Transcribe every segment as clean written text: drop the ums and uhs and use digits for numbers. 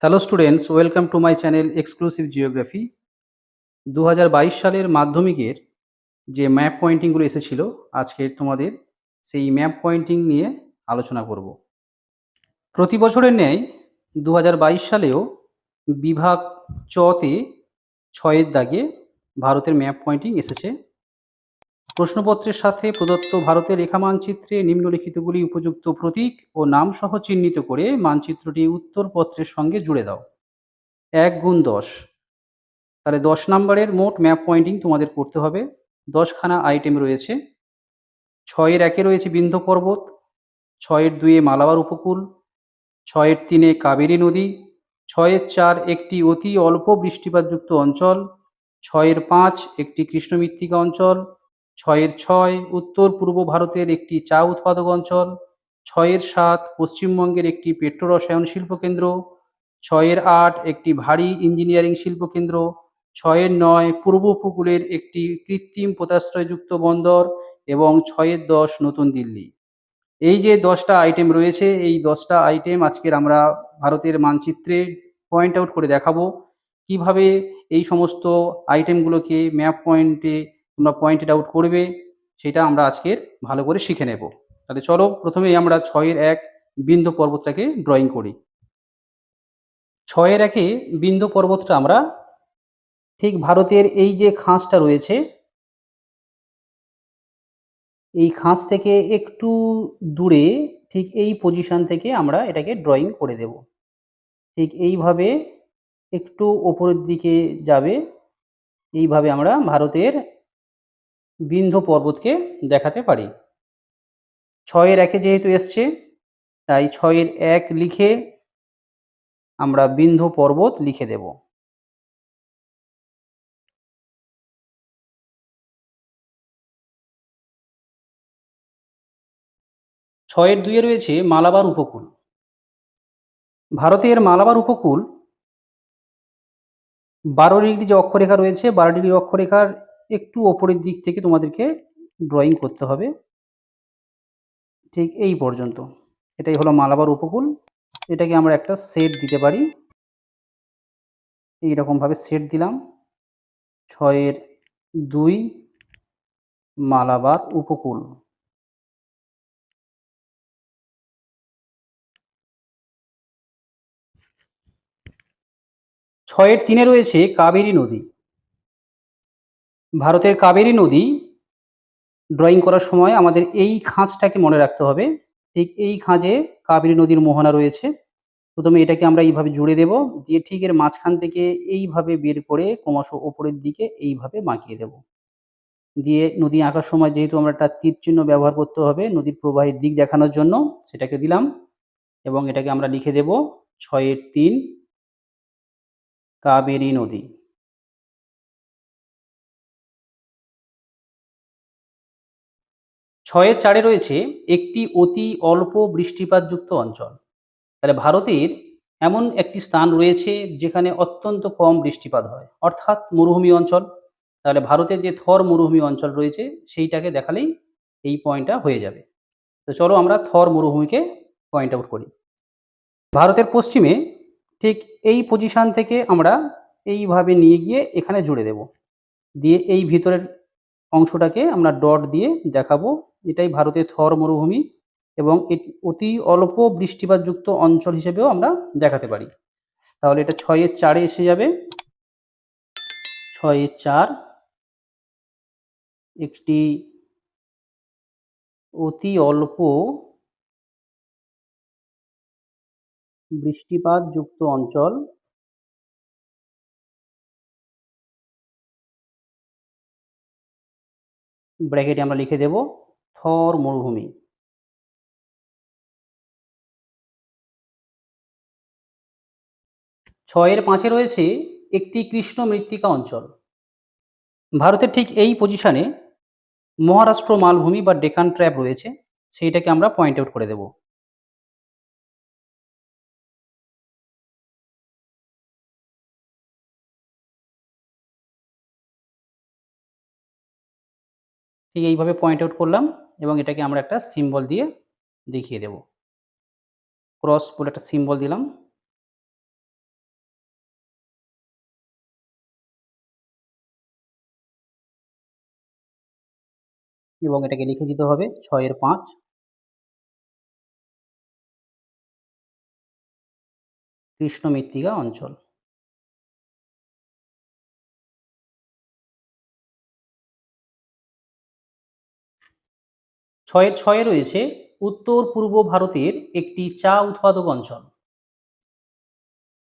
Hello students, welcome to my channel exclusive geography. ২০২২ সালের মাধ্যমিকের যে ম্যাপ পয়েন্টিংগুলো এসেছিল, আজকে তোমাদের সেই ম্যাপ পয়েন্টিং নিয়ে আলোচনা করব। প্রতি বছরের ন্যায় ২০২২ সালেও বিভাগ চতে ৬ এর দাগে ভারতের ম্যাপ পয়েন্টিং এসেছে। প্রশ্নপত্রের সাথে প্রদত্ত ভারতের রেখা মানচিত্রে নিম্নলিখিতগুলি উপযুক্ত প্রতীক ও নামসহ চিহ্নিত করে মানচিত্রটি উত্তরপত্রের সঙ্গে জুড়ে দাও। ১ × ১০, তাহলে ১০ নাম্বারের মোট ম্যাপ পয়েন্টিং তোমাদের করতে হবে। ১০ খানা আইটেম রয়েছে। ৬ এর ১ এ রয়েছে বিন্ধ্য পর্বত, ৬ এর ২ এ মালাবার উপকূল, ৬ এর ৩ এ কাবেরী নদী, ৬ এর ৪ একটি অতি অল্প বৃষ্টিপাতযুক্ত অঞ্চল, ৬ এর ৫ একটি কৃষ্ণ মৃত্তিকা অঞ্চল, ৬ এর ৬ উত্তর পূর্ব ভারতের একটি চা উৎপাদক অঞ্চল, ৬ এর ৭ পশ্চিমবঙ্গের একটি পেট্রো-রসায়ন শিল্পকেন্দ্র, ৬ এর ৮ একটি ভারী ইঞ্জিনিয়ারিং শিল্পকেন্দ্র, ৬ এর ৯ পূর্ব উপকূলের একটি কৃত্রিম পোতাশ্রয়যুক্ত বন্দর এবং ৬ এর ১০ নতুন দিল্লি। এই যে ১০ টা আইটেম রয়েছে, এই ১০ টা আইটেম আজকের আমরা ভারতের মানচিত্রে পয়েন্ট আউট করে দেখাবো। কিভাবে এই সমস্ত আইটেমগুলোকে ম্যাপ পয়েন্টে তোমরা পয়েন্টেড আউট করবে, সেটা আমরা আজকের ভালো করে শিখে নেব। তাহলে চলো প্রথমেই আমরা ৬ এর ১ বিন্ধ্য পর্বতটাকে ড্রয়িং করি। ৬ এর ১ এ বিন্ধ্য পর্বতটা আমরা ঠিক ভারতের এই যে খাঁজটা রয়েছে, এই খাঁজ থেকে একটু দূরে ঠিক এই পজিশন থেকে আমরা এটাকে ড্রয়িং করে দেব। ঠিক এইভাবে একটু ওপরের দিকে যাবে। এইভাবে আমরা ভারতের বিন্ধ্য পর্বতকে দেখাতে পারি। ৬ এর ১ এ যেহেতু এসছে, তাই ৬ এর ১ লিখে আমরা বিন্ধ্য পর্বত লিখে দেব। ৬ এর ২ এ রয়েছে মালাবার উপকূল। ভারতের মালাবার উপকূল ১২ ডিগ্রি যে অক্ষরেখা রয়েছে, ১২ ডিগ্রি অক্ষরেখার একটু ওপরের দিক থেকে তোমাদেরকে ড্রয়িং করতে হবে। ঠিক এই পর্যন্ত। এটাই হলো মালাবার উপকূল। এটাকে আমরা একটা সেট দিতে পারি। এইরকমভাবে সেট দিলাম। ৬ এর ২ মালাবার উপকূল। ৬ এর ৩ এ রয়েছে কাবেরী নদী। ভারতের কাবেরী নদী ড্রয়িং করার সময় আমাদের এই খাঁজটাকে মনে রাখতে হবে। ঠিক এই খাঁজে কাবেরী নদীর মোহনা রয়েছে। প্রথমে এটাকে আমরা এইভাবে জুড়ে দেব। দিয়ে ঠিক এর মাঝখান থেকে এইভাবে বের করে ক্রমশ ওপরের দিকে এইভাবে বাঁকিয়ে দেব। দিয়ে নদী আঁকার সময় যেহেতু আমরা একটা তীর চিহ্ন ব্যবহার করতে হবে নদীর প্রবাহের দিক দেখানোর জন্য, সেটাকে দিলাম এবং এটাকে আমরা লিখে দেব ৬ এর ৩ কাবেরী নদী। ৬ এর ৪ এ রয়েছে একটি অতি অল্প বৃষ্টিপাতযুক্ত অঞ্চল। তাহলে ভারতের এমন একটি স্থান রয়েছে যেখানে অত্যন্ত কম বৃষ্টিপাত হয়, অর্থাৎ মরুভূমি অঞ্চল। তাহলে ভারতের যে থর মরুভূমি অঞ্চল রয়েছে সেইটাকে দেখালেই এই পয়েন্টটা হয়ে যাবে। তো চলো আমরা থর মরুভূমিকে পয়েন্ট আউট করি। ভারতের পশ্চিমে ঠিক এই পজিশন থেকে আমরা এইভাবে নিয়ে গিয়ে এখানে জুড়ে দেব। দিয়ে এই ভিতরের অংশটাকে আমরা ডট দিয়ে দেখাবো। এটাই ভারতের থর মরুভূমি এবং অতি অল্প বৃষ্টিপাতযুক্ত অঞ্চল হিসেবেও আমরা দেখাতে পারি। তাহলে এটা ৬ এর ৪ এ এসে যাবে। ৬ এর ৪ একটি অতি অল্প বৃষ্টিপাতযুক্ত অঞ্চল ব্র্যাকেটে আমরা লিখে দেব থর মরুভূমি। ৬ এর ৫ এ রয়েছে একটি কৃষ্ণ মৃত্তিকা অঞ্চল। ভারতের ঠিক এই পজিশনে মহারাষ্ট্র মালভূমি বা ডেকান ট্র্যাপ রয়েছে, সেইটাকে আমরা পয়েন্ট আউট করে দেব। ঠিক এইভাবে পয়েন্ট আউট করলাম এবং এটাকে আমরা একটা সিম্বল দিয়ে দেখিয়ে দেব। ক্রস বলে একটা সিম্বল দিলাম। এবং এটাকে লিখে দিতে হবে ৬ এর ৫ কৃষ্ণ মৃত্তিকা অঞ্চল। ৬ এর ৬ এ রয়েছে উত্তর-পূর্ব ভারতের একটি চা উৎপাদক অঞ্চল।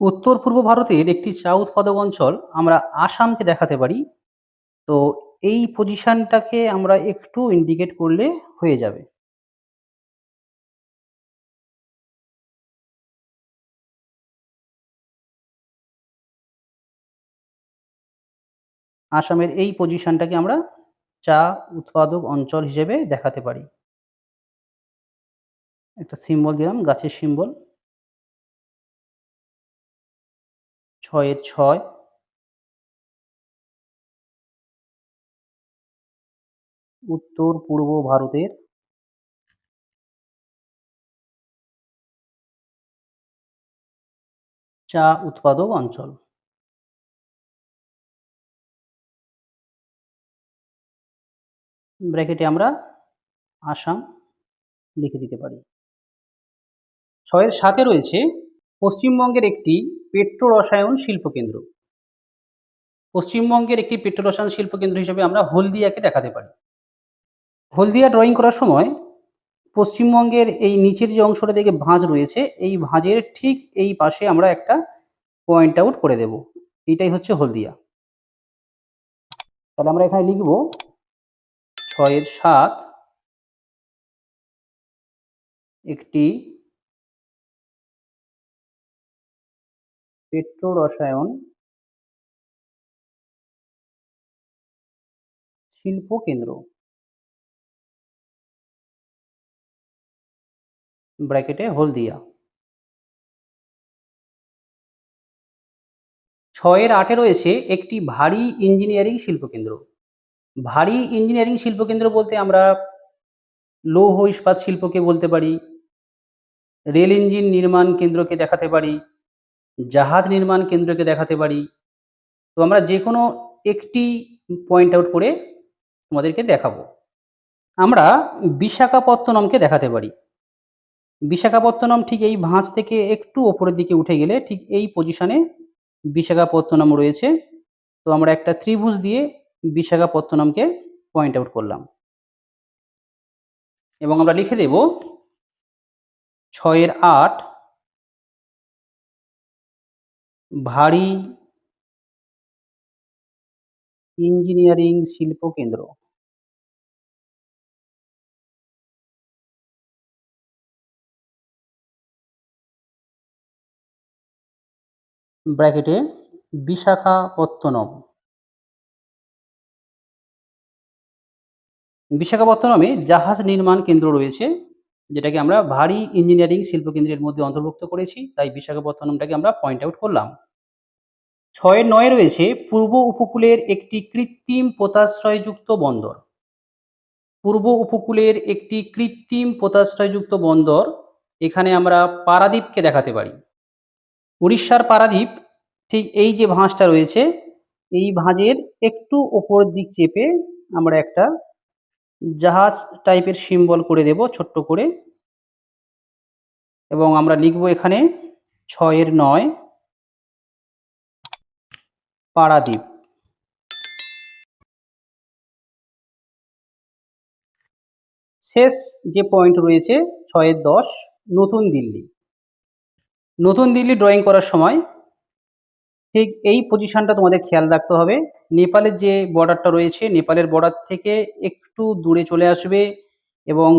উত্তর-পূর্ব ভারতের একটি চা উৎপাদক অঞ্চল আমরা আসামকে দেখাতে পারি। তো এই পজিশনটাকে আমরা একটু ইন্ডিকেট করলে হয়ে যাবে। আসামের এই পজিশনটাকে আমরা চা উৎপাদক অঞ্চল হিসেবে দেখাতে পারি। একটা সিম্বল দিলাম, গাছের সিম্বল। ৬ এর ৬ উত্তর-পূর্ব ভারতের চা উৎপাদক অঞ্চল। ব্র্যাকেটে আমরা আসাম লিখে দিতে পারি। ৬ এর ৭ এ রয়েছে পশ্চিমবঙ্গের একটি পেট্রো রসায়ন শিল্পকেন্দ্র। পশ্চিমবঙ্গের একটি পেট্রো রসায়ন শিল্পকেন্দ্র হিসেবে আমরা হলদিয়াকে দেখাতে পারি। হলদিয়া ড্রয়িং করার সময় পশ্চিমবঙ্গের এই নিচের যে অংশটা দিকে ভাঁজ রয়েছে, এই ভাঁজের ঠিক এই পাশে আমরা একটা পয়েন্ট আউট করে দেব। এটাই হচ্ছে হলদিয়া। তাহলে আমরা এখানে লিখব ৬ এর ৭ একটি পেট্রো রসায়ন শিল্প কেন্দ্র ব্র্যাকেটে হলদিয়া। ৬ এর ৮ এ রয়েছে একটি ভারী ইঞ্জিনিয়ারিং শিল্পকেন্দ্র। ভারী ইঞ্জিনিয়ারিং শিল্পকেন্দ্র বলতে আমরা লৌহ ইস্পাত শিল্পকে বলতে পারি, রেল ইঞ্জিন নির্মাণ কেন্দ্রকে দেখাতে পারি, জাহাজ নির্মাণ কেন্দ্রকে দেখাতে পারি। তো আমরা যেকোনো একটি পয়েন্ট আউট করে তোমাদেরকে দেখাবো। আমরা বিশাখাপত্তনমকে দেখাতে পারি। বিশাখাপত্তনম ঠিক এই ভাঁজ থেকে একটু ওপরের দিকে উঠে গেলে ঠিক এই পজিশনে বিশাখাপত্তনম রয়েছে। তো আমরা একটা ত্রিভুজ দিয়ে বিশাখাপত্তনমকে পয়েন্ট আউট করলাম এবং আমরা লিখে দেব ৬ এর ৮ ভারী ইঞ্জিনিয়ারিং শিল্প কেন্দ্র। ব্র্যাকেটে বিশাখাপত্তনম। বিশাখাপত্তনমে জাহাজ নির্মাণ কেন্দ্র রয়েছে, যেটাকে আমরা ভারী ইঞ্জিনিয়ারিং শিল্পকেন্দ্রের মধ্যে অন্তর্ভুক্ত করেছি। তাই বিশাখাপত্তনমটাকে আমরা পয়েন্ট আউট করলাম। ৬ এর ৯ রয়েছে পূর্ব উপকূলের একটি কৃত্রিম পোতাশ্রয়যুক্ত বন্দর। পূর্ব উপকূলের একটি কৃত্রিম পোতাশ্রয়যুক্ত বন্দর, এখানে আমরা পারাদ্বীপকে দেখাতে পারি। উড়িষ্যার পারাদ্বীপ ঠিক এই যে ভাঁজটা রয়েছে, এই ভাঁজের একটু ওপরের দিক চেপে আমরা একটা জাহাজ টাইপের সিম্বল করে দেব ছোট্ট করে এবং আমরা লিখব এখানে ৬ এর ৯ পারাদ্বীপ। শেষ যে পয়েন্ট রয়েছে ৬ এর ১০ নতুন দিল্লি। নতুন দিল্লি ড্রয়িং করার সময় ঠিক এই পজিশনটা তোমাদের খেয়াল রাখতে হবে। নেপালের যে বর্ডারটা রয়েছে, নেপালের বর্ডার থেকে একটু দূরে চলে আসবে এবং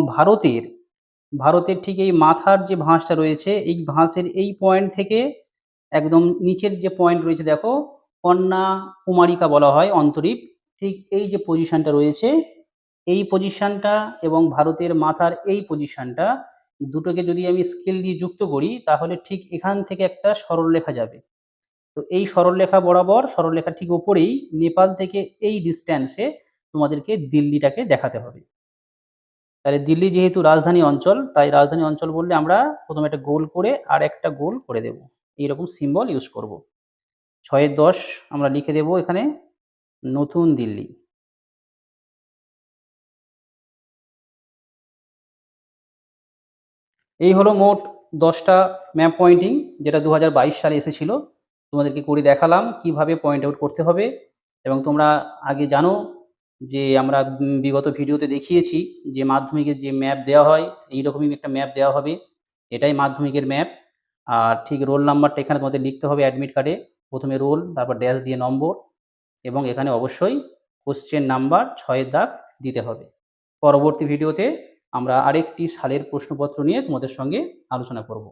ভারতের ঠিক এই মাথার যে ভাঁজটা রয়েছে, এই ভাঁজের এই পয়েন্ট থেকে একদম নিচের যে পয়েন্ট রয়েছে দেখো, কন্যাকুমারিকা বলা হয় অন্তরীপ। ঠিক এই যে পজিশনটা রয়েছে, এই পজিশনটা এবং ভারতের মাথার এই পজিশনটা দুটোকে যদি আমি স্কেল দিয়ে যুক্ত করি, তাহলে ঠিক এখান থেকে একটা সরলরেখা যাবে। তো এই সরলরেখা বরাবর, সরলরেখার ঠিক ওপরেই নেপাল থেকে এই ডিসট্যান্সে তোমাদেরকে দিল্লিটাকে দেখাতে হবে। তাহলে দিল্লি যেহেতু রাজধানী অঞ্চল, তাই রাজধানী অঞ্চল বললে আমরা প্রথমে একটা গোল করে আর একটা গোল করে দেব। এইরকম সিম্বল ইউজ করব। ৬ এর ১০ আমরা লিখে দেব এখানে নতুন দিল্লি। এই হলো মোট ১০ টা ম্যাপ পয়েন্টিং যেটা ২০২২ সালে এসেছিল। তোমাদেরকে করে দেখালাম কিভাবে পয়েন্ট আউট করতে হবে এবং তোমরা আগে জানো যে আমরা বিগত ভিডিওতে দেখিয়েছি যে মাধ্যমিকের যে ম্যাপ দেওয়া হয় এইরকমই একটা ম্যাপ দেওয়া হবে। এটাই মাধ্যমিকের ম্যাপ। আর ঠিক রোল নাম্বারটা এখানে তোমাদের লিখতে হবে অ্যাডমিট কার্ডে। ১ম এ রোল, তারপর ড্যাশ দিয়ে নম্বর এবং এখানে অবশ্যই কোয়েশ্চেন নাম্বার ৬ এর দাগ দিতে হবে। পরবর্তী ভিডিওতে আমরা আরেকটি সালের প্রশ্নপত্র নিয়ে তোমাদের সঙ্গে আলোচনা করব।